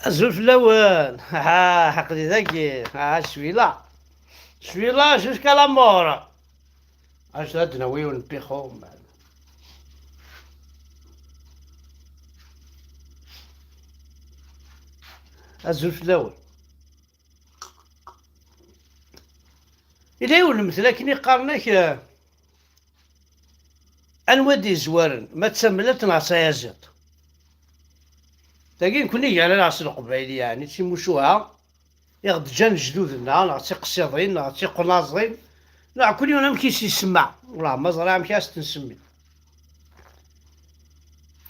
الزول في الأول حقدي ذاكي شويلا جوسكا لا مور. اش هاد ناوي ونبيخو من بعد. الزول في الأول إلا يولم لكن يقارنك أنودي زوارن ما تسملت نعصا يزيط تاقين كوني على العصر القبائلي يعني تيموشوها يغد جان جدودنا نعطي قصيضين نعطي قناصين لا كل يوم مكيس يسمع والله ما زرع مكاس تنسمي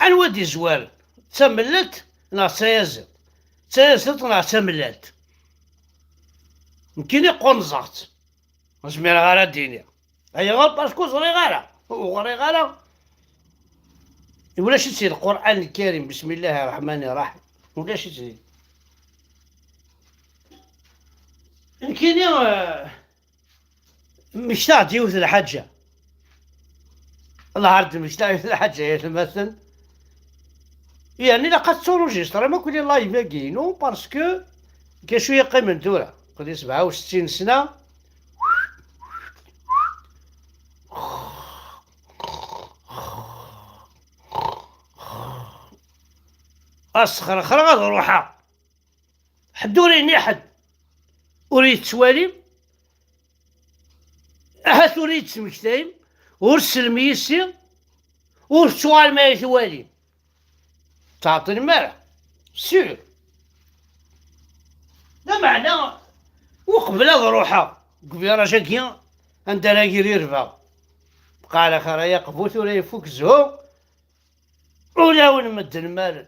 أنودي زوارن تسملت نعصا يزيط تسيزت نعصا ملات يمكن يقون زغط نسمير غالا الدنيا هيا غير باسكو زري غالا وغري غالا ولا شي تسير القرآن الكريم بسم الله الرحمن الرحيم ولا شي تسير يمكن مشتاق ديوث الحجة الله عرض مشتاق ديوث الحجة يا مثلا يعني لقد تروجيستر ما كل الله يباقينو باسكو كاين شوية قيمة دورة قد 67 سنة اسخر اخر غاد روحها حدوريني حد اريد توالي اهات اريد سمكتايم ورسل ميسي ورسوال ما يتوالي تعطيني مالح سير لا معنى وقبل هاد روحها قبل رجاكيا عند راكي يرفع بقى على خرايا قبوت ولا يفوك زهو ولا ونمد المال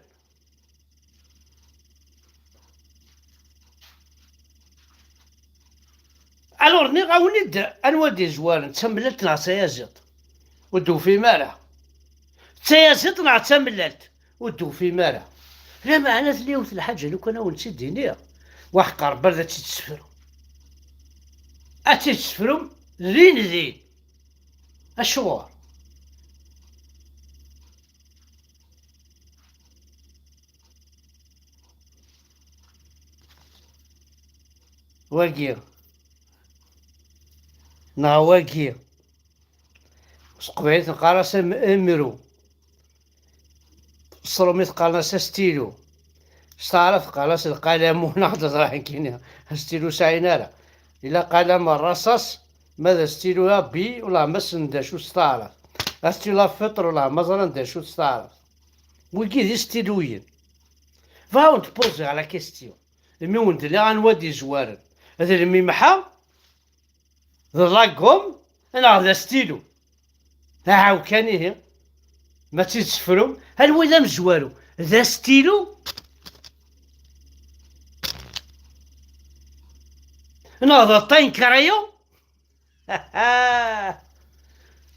الور ني غاوني انودي زوال تسملت نعطيها زيت ودو في مالها تسيازيط نعتملت ودو في مالها لا معنى اليوم الحاجة لو كان ونسي دينيا وحقر برد تتسفرو اتتسفرو لين ذي اشوار واقير ناواقير سقبيت نقارس امرو صروميت قالناس ستيلو استعرف قالناس القلم ونهضر راح كاين ستيلو ساينالا الا قلم الرصاص ماذا ستيلوها بي ولا مس نداشو استعرف ستيلوها فطر ولا مزرا نداشو استعرف وكي دي ستيلوين فاون تبوزي على كيستيون المي ولد اللي غنوادي زوارن هذا المي محا ذا لاكوم انا هذا ستيلو ها كان ما تيتسفرو هل ولا مزوارو ذا ستيلو ناض طين كرايو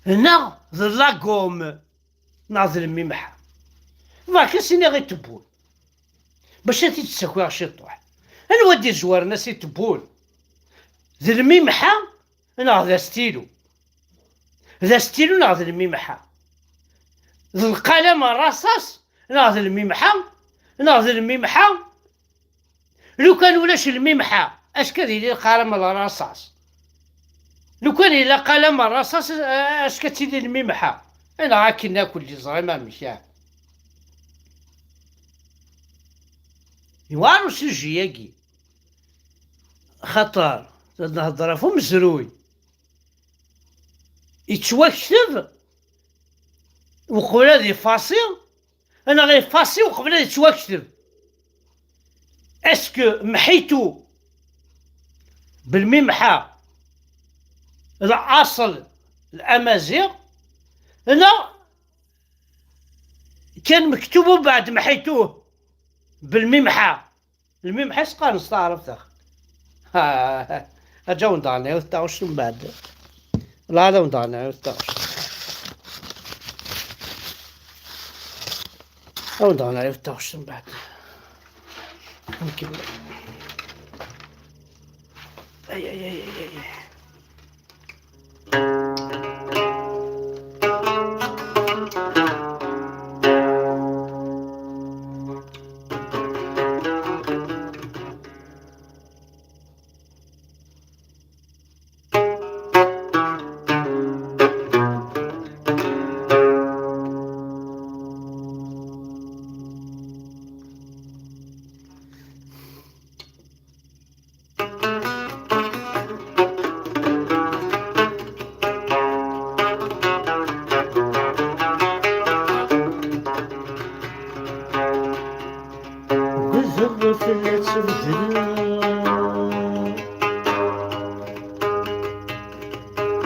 هنا ذا لاكوم ناض الممحة فاكا سيني غي تبول باش تيتساكو شي طوح نودي زوار ناس يتبول ذا الممحة ناض ذا ستيلو ذا ستيلو ناض الممحة ذا القلم الرصاص ناض الممحة ناض الممحة لو كان ولاش الممحة اش كدير القلم الرصاص لو كان إلا قلم الرصاص اش كتيدير الممحة انا راكي ناكل لي زري ما مشى يوارو سجياكي خطر نهضر فو مزروي يتواكتب وقبل هذه فاصي انا غير فاصي وقبل هذه يتواكتب اسكو محيتو بالممحة الاصل الامازيغ انا كان مكتوب بعد محيتوه بالممحة الممحة سقان نستعرف ذاك اجاو ندارنا وتاوش من بعد لا هذا ندارنا وتاوش او ندارنا وتاوش من بعد نكمل اي اي اي اي, أي. غفلة تبدلا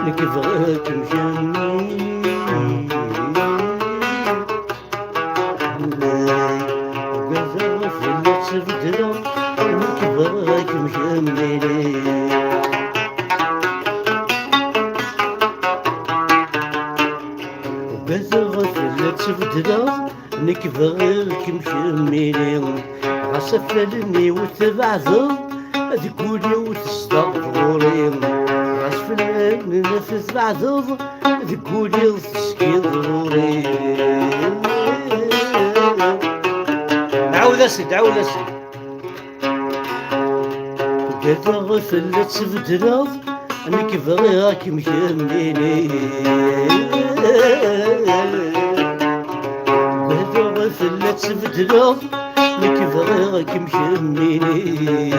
لك بغاك مجني وكذا غفلة تبدلا لك بغاك مجني وكذا غفلة تبدلا لك بغاك مجني غسفلني وتبعثر تقولي وتستغفري غسفلني وتبعثر تقولي وتسكي ضروري عاود اسد عاود اسد كذا غفلة تبدلا انك بغاك مكمليني كذا غفلة تبدلا لك بغاك مشميني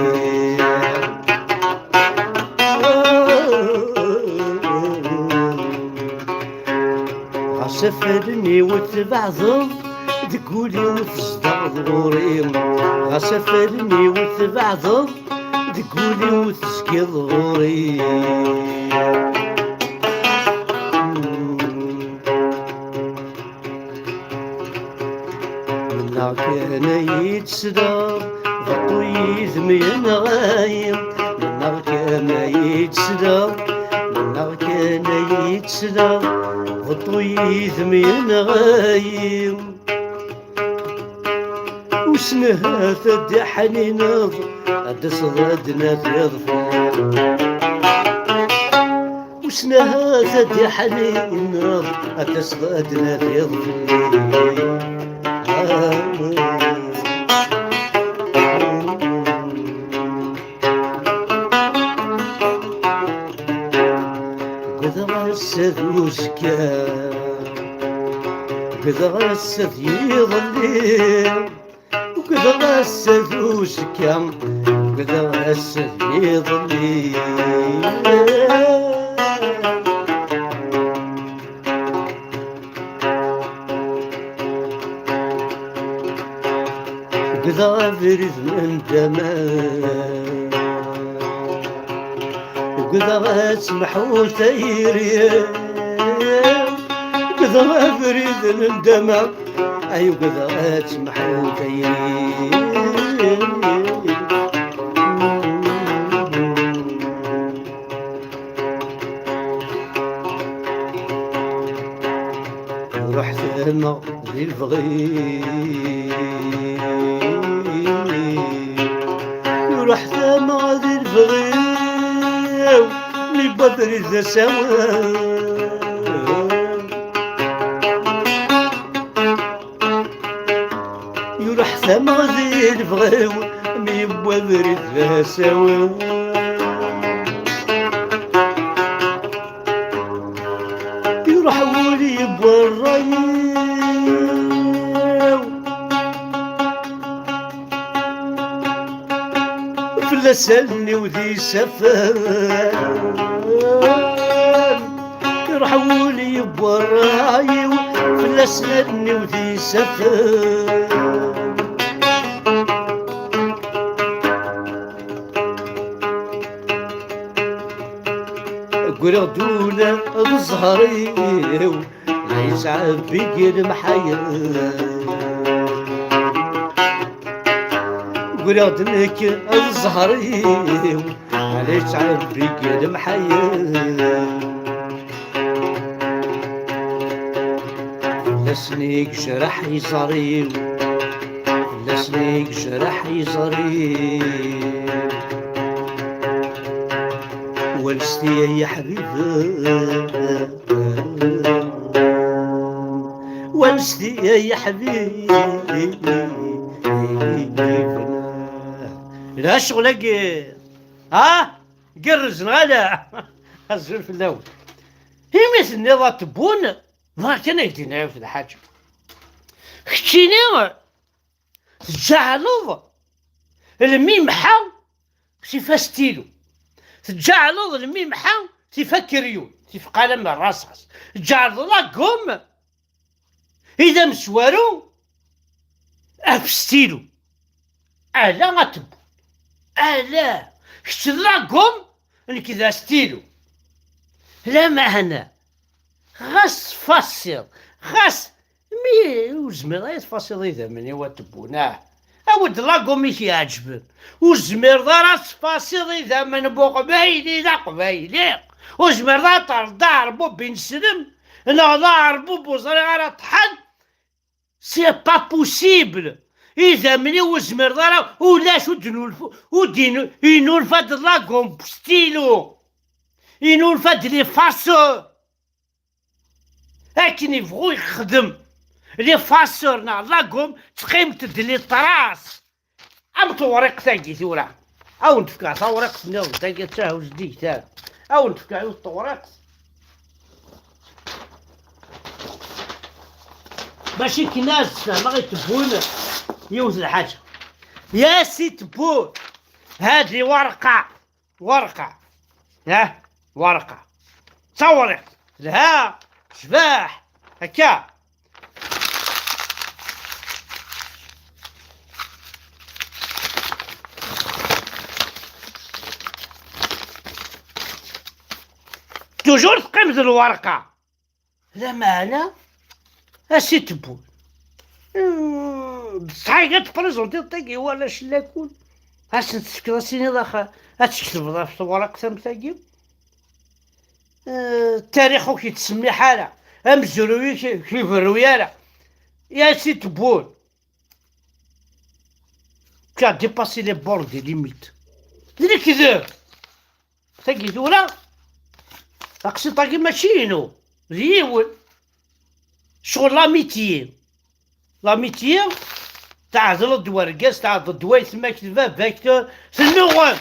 غسفرني وتبعثر تقولي وتصدق ضروري غسفرني وتبعثر تقولي وتسكي ضروري منا كان يتسدى غطو يثمين غايم منا كان يتسدى منا كان يتسدى غطو يثمين غايم وسنها ثدي حنينة هاد صغادنا تغفر وسنها ثدي حنينة هاد صغادنا تغفر قد غسد وسكا قد غسد يظلي وقد غسد وسكا قد غسد يظلي قد غفرت من دمان وقد غسمح وثيري قد غفرت من دمان أي وقد غسمح وثيري ورحت أنا للبغي ورحت أنا للبغي لبدر ذا سوا يروح ثما ذي البغيو مي بودر ذا سوا يروح ولي بالرايو فلسلني وذي سفان يروح ولي بالرايو فلسلني وذي سفان قردونا بزهريو ليس عبي المحيا قردنك الزهريو ليس عبي المحيا لسنيك جرح يصريو لسنيك جرح يصريو ونستي يا حبيبي ونستي يا حبيبي لا شغلك ها قرز غلا الزول في الاول هي مثل نظام تبون ما كان يدينا في الحاجة خشينا تجعلوا الميم حا سيفا ستيلو تجعلوا الميم حا تفكريون تفقال من الرصاص تجعلوا لكم إذا مسوارو أبستيلو ألا غتبون ألا كنت لاكم نكذا ستيلو لا معنى غاس فاصل غاس مي وزمير غاية فاصل إذا مني وتبونا أود لاكم ميك يعجبن وزمير ضرات فاصل إذا من بو قبايلي لا قبايلي وزمير ضربو بين سلم أنا ضربو بوزري على طحن سي با بوسيبل إذا مني وزمير ضرب ولاش ودينو ينول فاد لاكم بستيلو ينول فاد لي فاسو لكن يبغو يخدم لي فاسورنا لاكم تقيمت دلي طراس ام طوريق تاكي ثورة او نتفكع طوريق سنو تاكي تاهو جديد تاهو او نتفكع الطوريق ماشي كي ناس ما غيتبون يوز الحاجة يا سي تبون هادي ورقة ها ورقة تصوريق لها شباح هكا توجور تقيمت الورقة لا معنى اسي تبون بصحي كتبريزونتي طيقي ولا شلاكون اش تسكر سيني لاخا هتكتب في الورق تمتاكي التاريخ كيتسمي حالة امزروي كيف الرويالة يا سي تبون كا ديباسي لي بور دي ليميت ديري كذا تاكي دورا اقصي طاكي ماشينو ديول شغل لاميتيي تاع ضد ورقاس تاع ضد وايت ما كتبه باك تنوغ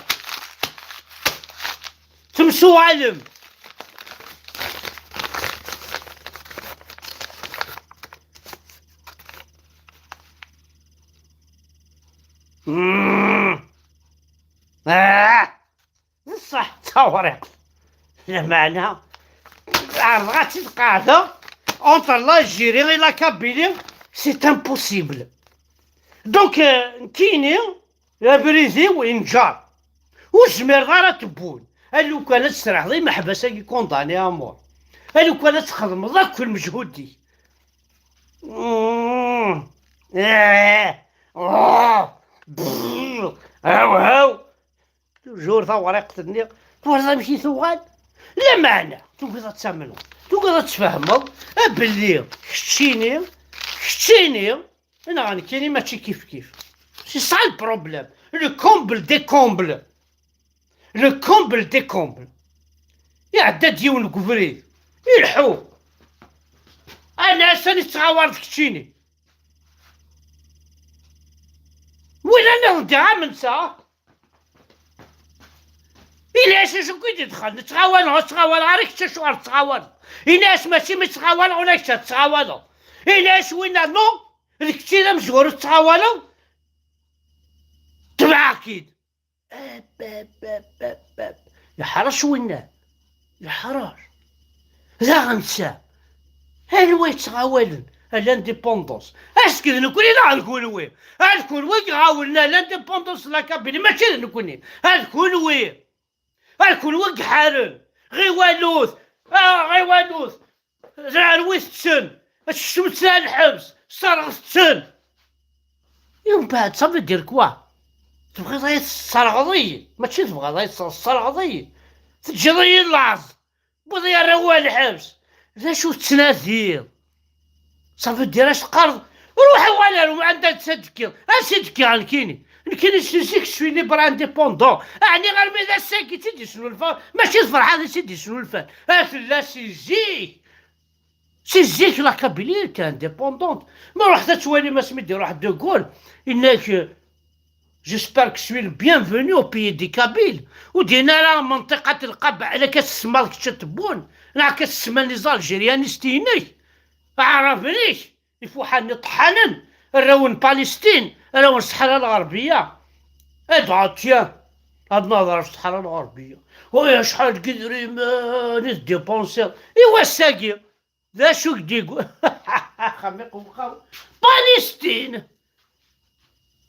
تمشو علم بصح تصوريق لا معنى عرضات القاعدة اونتر لاجيري غير لا كابيلي سي امبوسيبل دونك كيني يا بريزي وينجار وزمير غير تبون لو كانت تسرح ضي محبسة كونداني امور لو كانت تخدم ذاك المجهود دي هاو توجور ورقة النيق توالله مشي ثوغان لا معنى تبغي تسمنو تبغي تفهمو بلي كشتيني انا راني كاينين ماشي كيف سي سا البروبليم لو كومبل دي كومبل يعدى ديون كفري يلحو انا ساني تغاورت كشتيني وين انا وديها من ساعه إلاش شو كي تدخل نتغاول عارف شو تغاول إلاش ماشي متغاول ولا تغاولو إلاش وين نو الكتير مزور تغاولو تبع أكيد الحراش وين الحراش لا غنسى هلوا يتغاولن الانديبوندونس اسكي نكوني لا نكون وين نكون وين غاولنا الانديبوندونس لا كابيني ماشي نكوني نكون وين الكل وق حارن غي والوث زعر ويستن الشمس الحبس صرغتن يوم بعد صافي دير كوا تبغي ضايع الصرغضي ماشي تبغى ضايع الصرغضي تجري اللاز بغي الروال الحبس لا شو تناثير صافي دير قرض روح ولا ما عندها تصدقي اصدقي عن كيني نسيك شوي ليبر انديبوندون يعني غير ماذا ساكي سيدي شنو الفان ماشي الفرح هذا سيدي شنو الفان لا سيزيك لا كابيلي تاع انديبوندونت ما رحت توالي ما سميتي روح دوغول انك جيسبر كو سوي بيانفوني او بيي دي كابيل ودينا راه منطقة القبع على كاس السما كتبون راه كاس السما لي زالجيريانيستيني عرفنيش يفوحني طحنن راون بالستين راون الصحراء الغربية ادعا هاد نظرة في الصحراء الغربية ويا شحال قدري ماني ديبونسير ايوا ساقي ذا شو كديكو خميق وخاو بالستين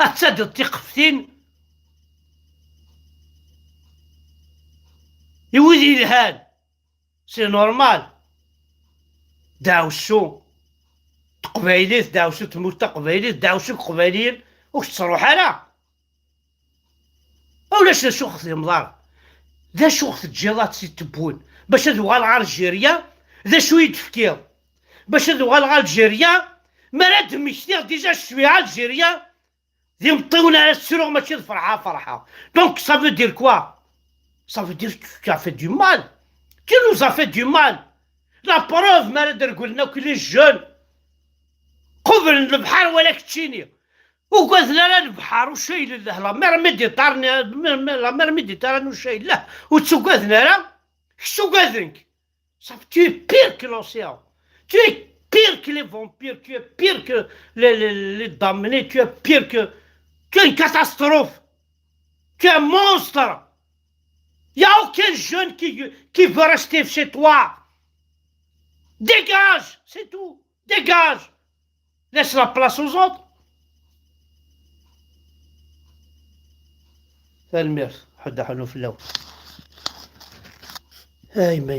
أتسد تيقفتين يودي الهان سي نورمال داوشو تقبايليت داوشو تموت تقبايليت داوشو قبايليين واش تروح على اولاش شو خص المضار ذا شو خص الجيلات سي تبون باش تبغى لغا الجيريا ذا شو يتفكير باش تبغى لغا الجيريا ما راد مشتير ديجا شويه الجيريا ذي مطيونا على السروغ ماشي فرحه دونك ça veut dire quoi ça veut dire que tu as fait du mal tu nous as fait du mal la preuve ما نقدر قلنا كل جون قبل البحر ولا كتشيني وقالت لا البحر وشايل له لا مير ميديتراني لا مير ميديتراني وشايل له وتسوقاتنا لا سوقاتنك صافي tu es pire que l'océan tu es pire que les vampires tu es pire que les damnés tu es pire que tu es une catastrophe tu es un monstre il n'y a aucun jeune qui veut rester chez toi dégage c'est tout dégage laisse la place aux autres المير حد حنو في اللون هاي ما